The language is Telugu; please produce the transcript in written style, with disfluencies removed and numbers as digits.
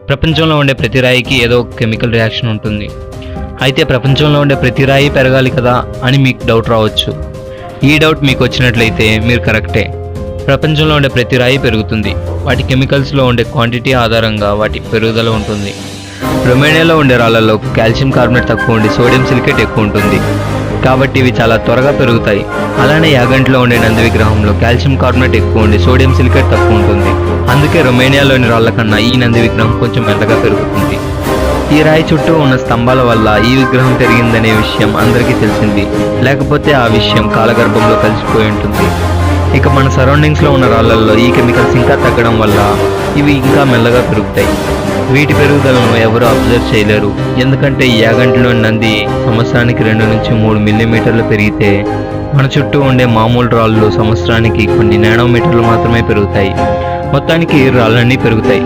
ప్రపంచంలో ఉండే ప్రతి రాయికి ఏదో ఒక కెమికల్ రియాక్షన్ ఉంటుంది. అయితే ప్రపంచంలో ఉండే ప్రతి రాయి పెరగాలి కదా అని మీకు డౌట్ రావచ్చు. ఈ డౌట్ మీకు వచ్చినట్లయితే మీరు కరెక్టే. ప్రపంచంలో ఉండే ప్రతి రాయి పెరుగుతుంది. వాటి కెమికల్స్లో ఉండే క్వాంటిటీ ఆధారంగా వాటి పెరుగుదల ఉంటుంది. రొమేనియాలో ఉండే రాళ్లలో కాల్షియం కార్బోనేట్ తక్కువ ఉండి సోడియం సిలికేట్ ఎక్కువ ఉంటుంది. కాబట్టి ఇవి చాలా త్వరగా పెరుగుతాయి. అలానే యాగంటిలో ఉండే నంది విగ్రహంలో కాల్షియం కార్బోనేట్ ఎక్కువ ఉండి సోడియం సిలికేట్ తక్కువ ఉంటుంది. అందుకే రొమేనియాలోని రాళ్ల కన్నా ఈ నంది విగ్రహం కొంచెం మెల్లగా పెరుగుతుంది. ఈ రాయి చుట్టూ ఉన్న స్తంభాల వల్ల ఈ విగ్రహం పెరిగిందనే విషయం అందరికీ తెలిసింది. లేకపోతే ఆ విషయం కాలగర్భంలో కలిసిపోయి ఉంటుంది. ఇక మన సరౌండింగ్స్లో ఉన్న రాళ్లల్లో ఈ కెమికల్స్ ఇంకా తగ్గడం వల్ల ఇవి ఇంకా మెల్లగా పెరుగుతాయి. వీటి పెరుగుదలను ఎవరూ అబ్జర్వ్ చేయలేరు. ఎందుకంటే ఈ యాగంటిలోని నంది సంవత్సరానికి 2 నుంచి 3 మిల్లీమీటర్లు పెరిగితే మన చుట్టూ ఉండే మామూలు రాళ్ళు సంవత్సరానికి కొన్ని నానోమీటర్లు మాత్రమే పెరుగుతాయి. మొత్తానికి రాళ్ళన్నీ పెరుగుతాయి.